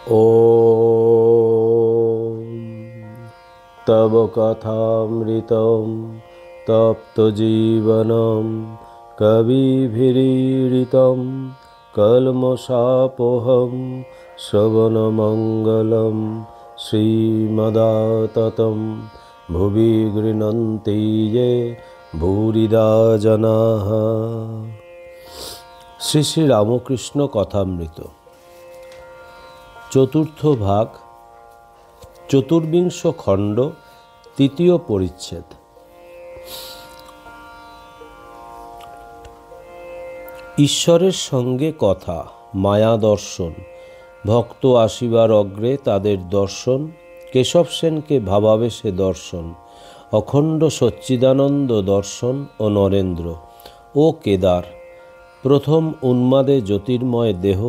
ॐ तव कथामृतं तप्तजीवनं कविभिरीडितं कल्मषापोहं श्रवणमङ्गलं श्रीमदाततं भुवि गृह्णन्ति ये भूरिदा जनाः। শ্রী শ্রী রামকৃষ্ণ কথামৃত চতুর্থ ভাগ, চতুর্বিংশ খণ্ড, তৃতীয় পরিচ্ছেদ। ঈশ্বরের সঙ্গে কথা, মায়া দর্শন, ভক্ত আসিবার অগ্রে তাদের দর্শন, কেশব সেনকে ভাবাবেশে দর্শন, অখণ্ড সচ্চিদানন্দ দর্শন ও নরেন্দ্র ও কেদার, প্রথম উন্মাদে জ্যোতির্ময় দেহ,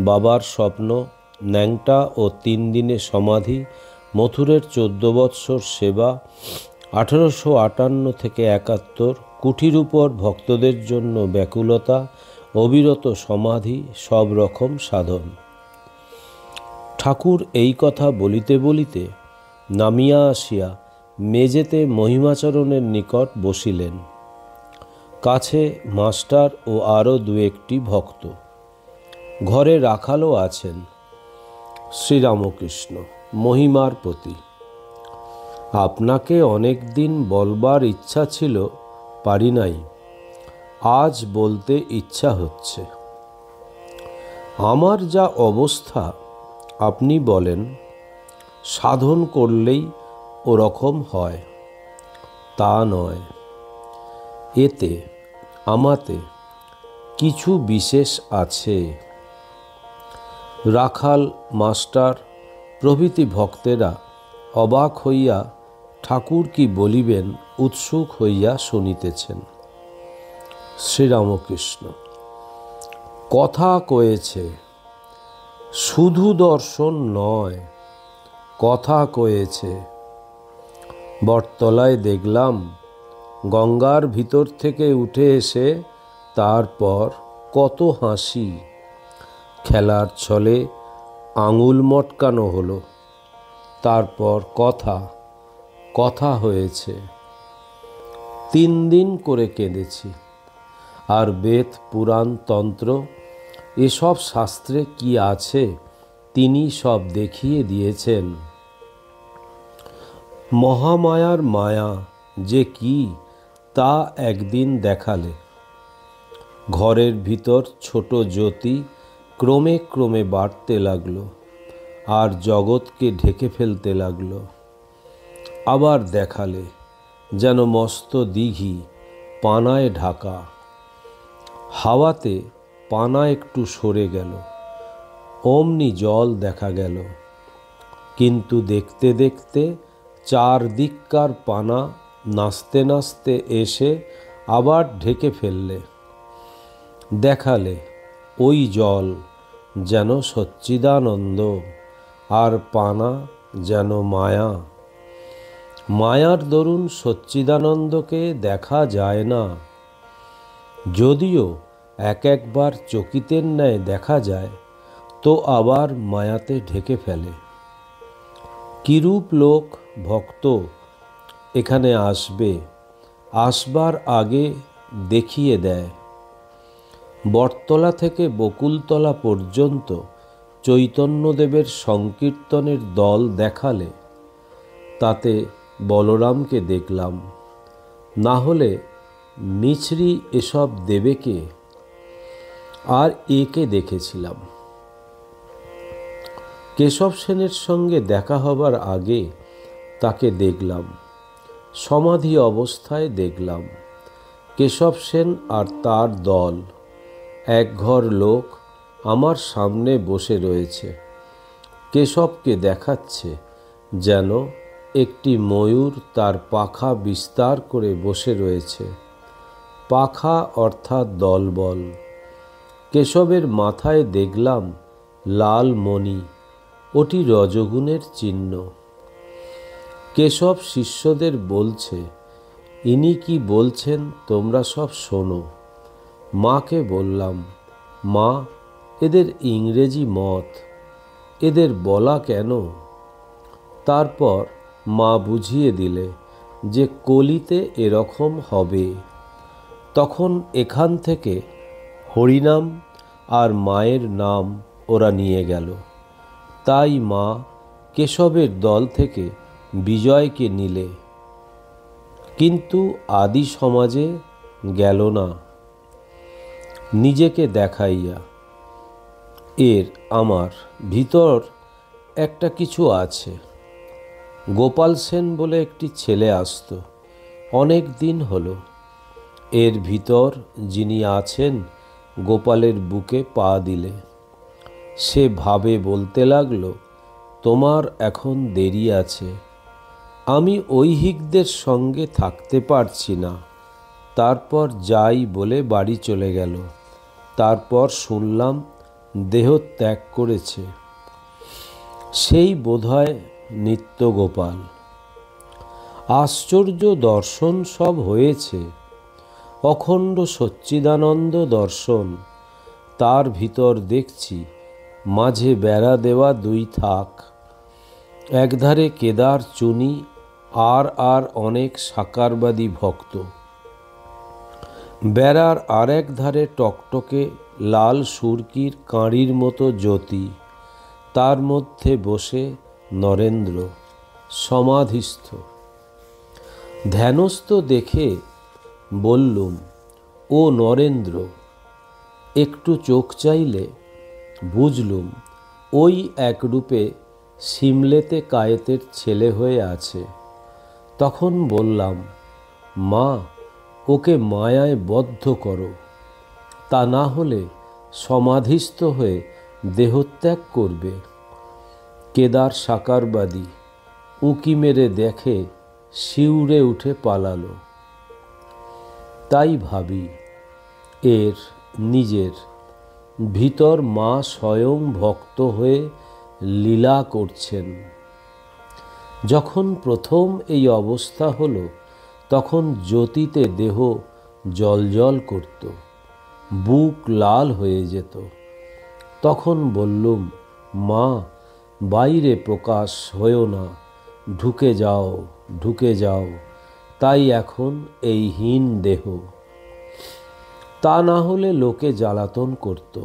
বাবার স্বপ্ন, ন্যাংটা ও 3 দিনে সমাধি, মথুরের 14 বৎসর সেবা, 1858 থেকে 71, কুঠির উপর ভক্তদের জন্য ব্যাকুলতা, অবিরত সমাধি, সব রকম সাধন। ঠাকুর এই কথা বলিতে বলিতে নামিয়া আসিয়া মেজেতে মহিমাচরণের নিকট বসিলেন। কাছে মাস্টার ও আরও 2-1টি ভক্ত। ঘরে রাখালও আছেন। শ্রীরামকৃষ্ণ: মহিমার প্রতি। আপনাকে অনেক দিন বলবার ইচ্ছা ছিল, পারি নাই, আজ বলতে ইচ্ছা হচ্ছে। আমার যা অবস্থা আপনি বলেন, সাধন করলেই ওরকম হয়, তা নয়। এতে আমাতে কিছু বিশেষ আছে। রাখাল, মাস্টার প্রভৃতি ভক্তেরা অবাক হইয়া ঠাকুর কি বলিবেন উৎসুক হইয়া শুনিতেছেন। শ্রীরামকৃষ্ণ: কথা কয়েছে, শুধু দর্শন নয়, কথা কয়েছে। বটতলায় দেখলাম, গঙ্গার ভিতর থেকে উঠে এসে তারপর কত হাসি, খেলার ছলে আঙুল মটকানো হলো, তারপর কথা, কথা হয়েছে। 3 দিন করে কেঁদেছি। আর বেদ, পুরাণ, তন্ত্র এসব শাস্ত্রে কি আছে তিনি সব দেখিয়ে দিয়েছেন। মহামায়ার মায়া যে কি তা একদিন দেখালে। ঘরের ভিতর ছোট জ্যোতি ক্রমে ক্রমে বাড়তে লাগলো আর জগৎকে ঢেকে ফেলতে লাগলো। আবার দেখালে যেন মস্ত দিঘি পানায় ঢাকা, হাওয়াতে পানা একটু সরে গেল, অমনি জল দেখা গেল। কিন্তু দেখতে দেখতে 4 দিককার পানা নাচতে নাচতে এসে আবার ঢেকে ফেললে। দেখালে ওই জল যেন সচ্চিদানন্দ, আর পানা যেন মায়া। মায়ার দরুন সচ্চিদানন্দকে দেখা যায় না, যদিও একবার চকিতের ন্যায় দেখা যায়, তো আবার মায়াতে ঢেকে ফেলে। কিরূপ লোক ভক্ত এখানে আসবে, আসবার আগে দেখিয়ে দেয়। বটতলা থেকে বকুলতলা পর্যন্ত চৈতন্যদেবের সংকীর্তনের দল দেখালে, তাতে বলরামকে দেখলাম, না হলে মিছরি এসব দেবে কে? আর একে দেখেছিলাম। কেশব সেনের সঙ্গে দেখা হবার আগে তাকে দেখলাম, সমাধি অবস্থায় দেখলাম। কেশব সেন আর তার দল, একঘর লোক আমার সামনে বসে রয়েছে। কেশবকে দেখাচ্ছে যেন একটি ময়ূর তার পাখা বিস্তার করে বসে রয়েছে। পাখা অর্থাৎ দলবল। কেশবের মাথায় দেখলাম লাল মণি, ওটি রজগুণের চিহ্ন। কেশব শিষ্যদের বলছে, ইনি কি বলছেন তোমরা সব শোনো। মাকে বললাম, মা, এদের ইংরেজি মত, এদের বলা কেন? তারপর মা বুঝিয়ে দিলে যে কলিতে এরকম হবে। তখন এখান থেকে হরিনাম আর মায়ের নাম ওরা নিয়ে গেল। তাই মা কেশবের দল থেকে বিজয়কে নিলে, কিন্তু আদি সমাজে গেল না নিজেকে দেখাইয়া। এর আমার ভিতর একটা কিছু আছে। গোপাল সেন বলে একটি ছেলে আসতো, অনেক দিন হলো। এর ভিতর যিনি আছেন গোপালের বুকে পা দিলে। সে ভাবে বলতে লাগলো, তোমার এখন দেরি আছে, আমি ঐহিকদের সঙ্গে থাকতে পারছি না। তারপর যাই বলে বাড়ি চলে গেল। তারপর শুনলাম দেহ ত্যাগ করেছে। সেই বোধহয় নিত্যগোপাল। আশ্চর্য দর্শন সব হয়েছে, অখণ্ড সচ্চিদানন্দ দর্শন। তার ভিতর দেখছি মাঝে বেড়া দেওয়া দুই থাক, একধারে কেদার চুনি আর অনেক সাকারবাদী ভক্ত, বেড়ার আর এক ধারে টকটকে লাল সুরকির কাঁড়ির মতো জ্যোতি। তার মধ্যে বসে নরেন্দ্র সমাধিস্থ। ধ্যানস্থ দেখে বললুম, ও নরেন্দ্র। একটু চোখ চাইলে বুঝলুম ওই একরূপে সিমলেতে কায়েতের ছেলে হয়ে আছে। তখন বললাম, মা, ওকে মায়ায় বদ্ধ করো, তা না হলে সমাধিস্থ হয়ে দেহত্যাগ করবে। কেদার সাকারবাদী উঁকি মেরে দেখে শিউরে উঠে পালালো। তাই ভাবি এর নিজের ভিতর মা স্বয়ং ভক্ত হয়ে লীলা করছেন। যখন প্রথম এই অবস্থা হলো তখন জ্যোতিতে দেহ জ্বলজ্বল করত, বুক লাল হয়ে যেত। তখন বললুম, মা, বাইরে প্রকাশ হয়েও না, ঢুকে যাও, ঢুকে যাও। তাই এখন এই হীন দেহ। তা না হলে লোকে জ্বালাতন করত,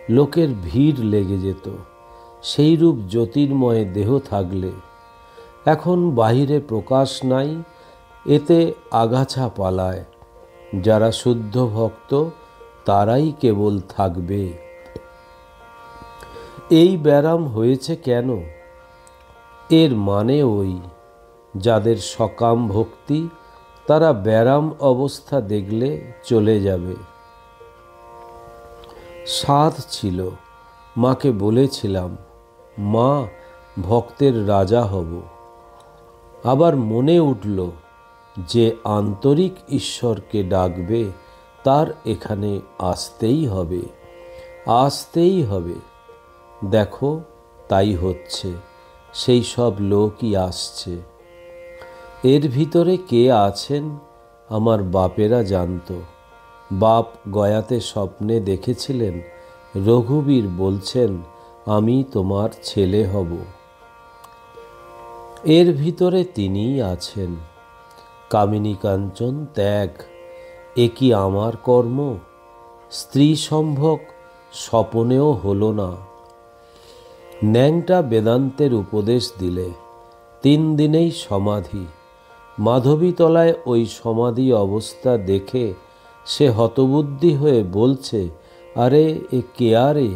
লোকের ভিড় লেগে যেত সেইরূপ জ্যোতির্ময় দেহ থাকলে। এখন বাহিরে প্রকাশ নাই, এতে আগাছা পালায়। যারা শুদ্ধ ভক্ত তারাই কেবল থাকবে। এই ব্যারাম হয়েছে কেন? এর মানে ওই, যাদের সকাম ভক্তি তারা ব্যারাম অবস্থা দেখলে চলে যাবে। সাধ ছিল, মাকে বলেছিলাম, মা, ভক্তের রাজা হব। আবার মনে উঠল যে আন্তরিক ঈশ্বরকে ডাকবে তার এখানে আসতেই হবে, আসতেই হবে। দেখো তাই হচ্ছে, সেই সব লোকই আসছে। এর ভিতরে কে আছেন আমার বাপেরা জানত। বাপ গয়াতে স্বপ্নে দেখেছিলেন রঘুবীর বলছেন, আমি তোমার ছেলে হব। এর ভিতরে তিনিই আছেন। কামিনী কাঞ্চন ত্যাগ, এ কি আমার কর্ম? স্ত্রী সম্ভোগ স্বপনেও হলো না। ন্যাংটা বেদান্তের উপদেশ দিলে, 3 দিনেই সমাধি। মাধবীতলায় ওই সমাধি অবস্থা দেখে সে হতবুদ্ধি হয়ে বলছে, আরে এ কে আরে?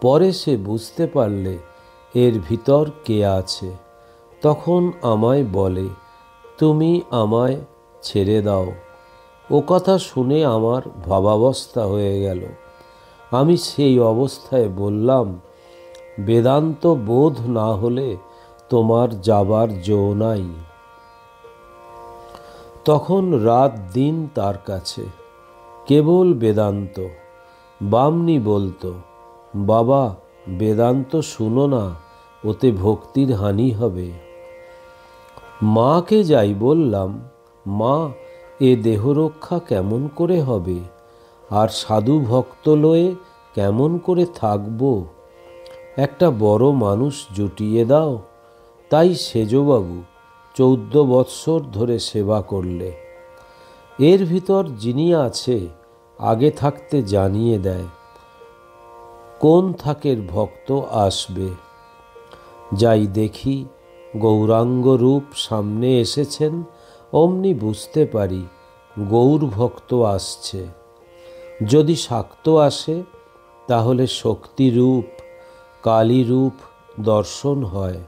পরে সে বুঝতে পারলে এর ভিতর কে আছে। তখন আমায় বলে, তুমি আমায় ছেড়ে দাও। ও কথা শুনে আমার ভাবাবস্থা হয়ে গেল। আমি সেই অবস্থায় বললাম, বেদান্ত বোধ না হলে তোমার যাবার জো নাই। তখন রাত দিন তার কাছে কেবল বেদান্ত। বামনি বলতো, বাবা, বেদান্ত শুনো না, ওতে ভক্তির হানি হবে। মাকে যাই বললাম, মা, এ দেহরক্ষা কেমন করে হবে? আর সাধু ভক্ত লয়ে কেমন করে থাকব? একটা বড় মানুষ জুটিয়ে দাও। তাই সেজবাবু 14 বৎসর ধরে সেবা করলে। এর ভিতর যিনি আছে আগে থাকতে জানিয়ে দেয় কোন থাকের ভক্ত আসবে। যাই দেখি গৌরাঙ্গ রূপ সামনে এসেছেন, অমনি বুঝতে পারি গৌর ভক্ত আসছে। যদি শাক্ত আসে তাহলে শক্তিরূপ কালী রূপ দর্শন হয়।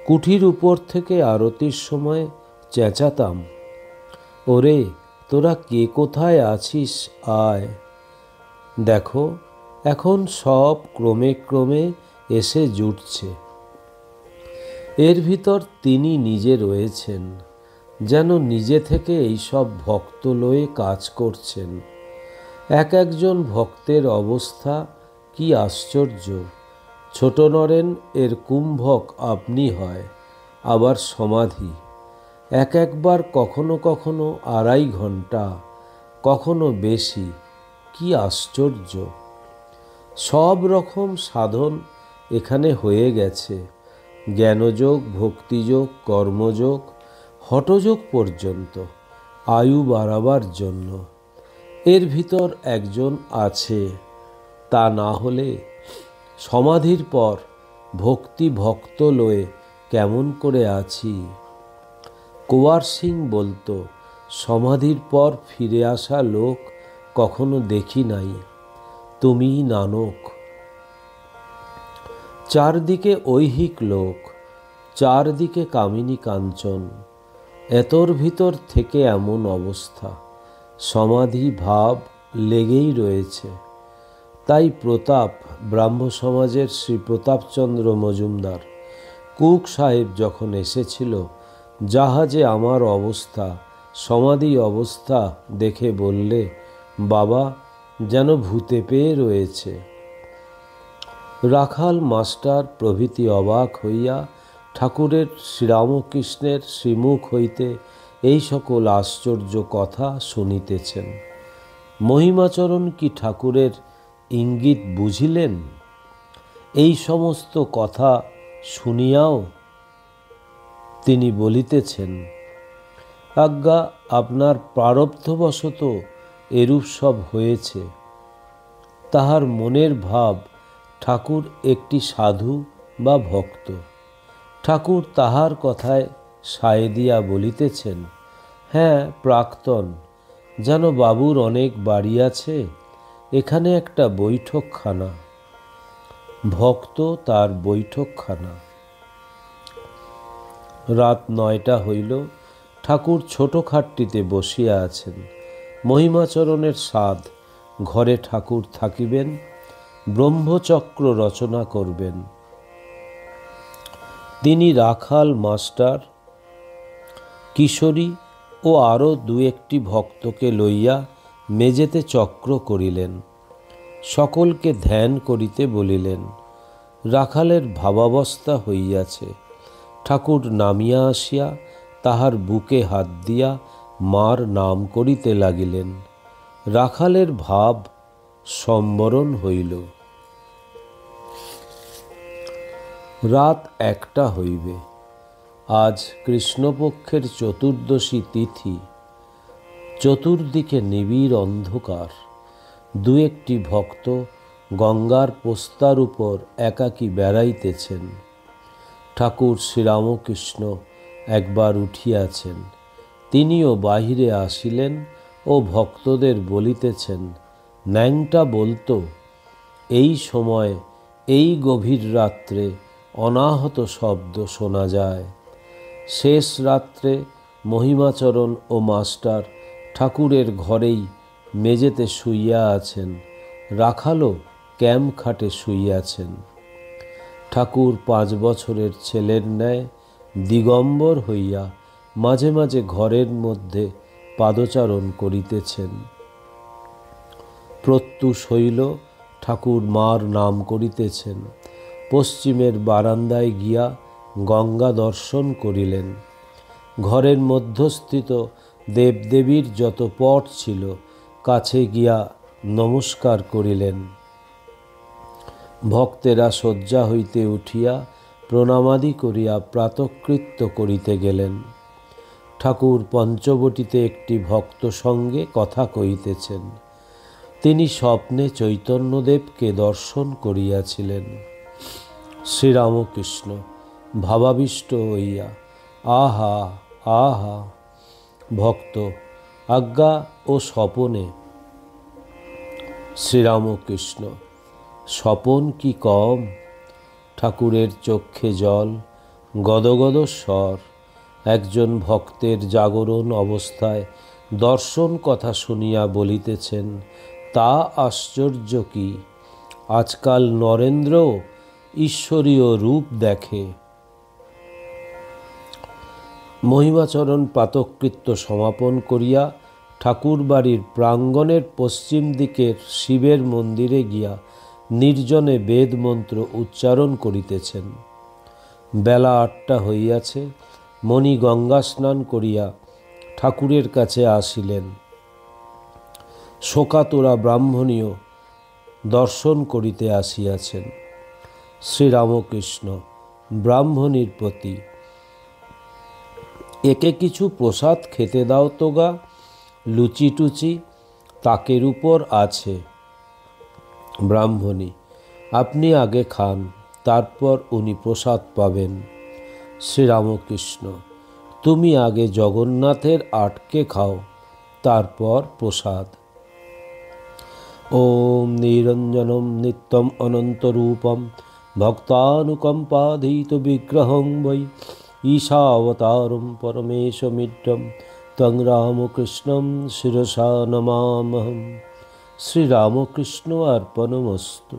কুঠির উপর থেকে আরতির সময় চেঁচাতাম, ওরে তোরা কে কোথায় আছিস আয়। দেখো এখন সব ক্রমে ক্রমে এসে জুটছে। এর ভিতর তিনি নিজে রয়েছেন, যেন নিজে থেকে এইসব ভক্ত লয়ে কাজ করছেন। এক একজন ভক্তের অবস্থা কি আশ্চর্য। ছোট নরেন এর কুম্ভক আপনি হয়, আবার সমাধি। এক একবার কখনো কখনো 2.5 ঘন্টা, কখনো বেশি। কি আশ্চর্য! সব রকম সাধন এখানে হয়ে গেছে, জ্ঞানযোগ, ভক্তিযোগ, কর্মযোগ, হঠযোগ পর্যন্ত, আয়ু বাড়াবার জন্য। এর ভিতর একজন আছে, তা না হলে সমাধির পর ভক্তি ভক্ত লয়ে কেমন করে আছি। কুয়ার সিং বলতো, সমাধির পর ফিরে আসা লোক কখনো দেখি নাই, তুমিই নানক। চারদিকে ঐহিক লোক, চারদিকে কামিনী কাঞ্চন, এতর ভিতর থেকে এমন অবস্থা। সমাধি ভাব লেগেই রয়েছে। তাই প্রতাপ, ব্রাহ্ম সমাজের শ্রী প্রতাপচন্দ্র মজুমদার কুক সাহেব যখন এসেছিল, জাহাজে আমার অবস্থা, সমাধি অবস্থা দেখে বললে, বাবা যেন ভূতে পেয়ে রয়েছে। রাখাল মাস্টার প্রভৃতি অবাক হইয়া ঠাকুরের শ্রীরামকৃষ্ণের শ্রীমুখ হইতে এই সকল আশ্চর্য কথা শুনিতেছেন। মহিমাচরণ কি ঠাকুরের ইঙ্গিত বুঝিলেন? এই সমস্ত কথা শুনিয়াও তিনি বলিতেছেন, আজ্ঞা আপনার প্রারব্ধবশত এরূপ সব হয়েছে। তাহার মনের ভাব ঠাকুর একটি সাধু বা ভক্ত। ঠাকুর তাহার কথায় সায় দিয়া বলিতেছেন, হ্যাঁ প্রাক্তন, যেন বাবুর অনেক বাড়ি আছে, এখানে একটা বৈঠকখানা। ভক্ত তার বৈঠকখানা। রাত 9টা হইল, ঠাকুর ছোট খাটটিতে বসিয়া আছেন। মহিমাচরণের সাধ, ঘরে ঠাকুর থাকিবেন, ব্রহ্মচক্র রচনা করবেন। তিনি রাখাল মাস্টার, কিশোরী ও আরও 2-1টি ভক্তকে লইয়া মেজেতে চক্র করিলেন। সকলকে ধ্যান করিতে বলিলেন। রাখালের ভাবাবস্থা হইয়াছে। ঠাকুর নামিয়া আসিয়া তাহার বুকে হাত দিয়া মার নাম করিতে লাগিলেন। রাখালের ভাব সম্বরণ হইল। রাত 1টা হইবে। আজ কৃষ্ণপক্ষের চতুর্দশী তিথি। চতুর্দিকে নিবিড় অন্ধকার। 2-1টি ভক্ত গঙ্গার পোস্তার উপর একাকী বেড়াইতেছেন। ঠাকুর শ্রীরামকৃষ্ণ একবার উঠিয়াছেন। তিনিও বাহিরে আসিলেন ও ভক্তদের বলিতেছেন, ন্যাংটা বলতো, এই সময় এই গভীর রাত্রে অনাহত শব্দ শোনা যায়। শেষ রাত্রে মহিমাচরণ ও মাস্টার ঠাকুরের ঘরেই মেজেতে শুইয়া আছেন। রাখালও ক্যাম্প খাটে শুইয়াছেন। ঠাকুর 5 বছরের ছেলের ন্যায় দিগম্বর হইয়া মাঝে মাঝে ঘরের মধ্যে পাদচারণ করিতেছেন। প্রত্যুষ হইল, ঠাকুর মার নাম করিতেছেন। পশ্চিমের বারান্দায় গিয়া গঙ্গা দর্শন করিলেন। ঘরের মধ্যস্থিত দেবদেবীর যত পট ছিল, কাছে গিয়া নমস্কার করিলেন। ভক্তেরা শয্যা হইতে উঠিয়া প্রণামাদি করিয়া প্রাতকৃত্য করিতে গেলেন। ঠাকুর পঞ্চবটিতে একটি ভক্ত সঙ্গে কথা কহিতেছেন। তিনি স্বপ্নে চৈতন্যদেবকে দর্শন করিয়াছিলেন। শ্রীরামকৃষ্ণ ভাবাবিষ্ট হইয়া আহা আহা। ভক্ত আজ্ঞা ও স্বপনে। শ্রীরামকৃষ্ণ স্বপন কি কম? ঠাকুরের চক্ষে জল, গদগদ স্বর। একজন ভক্তের জাগরণ অবস্থায় দর্শন কথা শুনিয়া বলিতেছেন, তা আশ্চর্য কি! আজকাল নরেন্দ্র ঈশ্বরীয় রূপ দেখে। মহিমাচরণ প্রাতকৃত্য সমাপন করিয়া ঠাকুর বাড়ির প্রাঙ্গণের পশ্চিম দিকের শিবের মন্দিরে গিয়া নির্জনে বেদমন্ত্র উচ্চারণ করিতেছেন। বেলা 8টা হইয়াছে। মণি গঙ্গা স্নান করিয়া ঠাকুরের কাছে আসিলেন। শোকাতুরা ব্রাহ্মণীও দর্শন করিতে আসিয়াছেন। শ্রীরামকৃষ্ণ ব্রাহ্মণীর প্রতি, একে কিছু প্রসাদ খেতে দাও তো গা, লুচি টুচি তাকের উপর আছে। ব্রাহ্মণী, আপনি আগে খান, তারপর উনি প্রসাদ পাবেন। শ্রীরামকৃষ্ণ, তুমি আগে জগন্নাথের আটকে খাও, তারপর প্রসাদ। ওম নিরঞ্জনম নিত্যম অনন্তরূপম ভক্তানুকম্পাধীত বিগ্রহং বৈ ঈশাবতারম পরমেশমিড্ডম তং রামকৃষ্ণম শিরসা নমামহম। শ্রীরামকৃষ্ণ অর্পণমস্তু।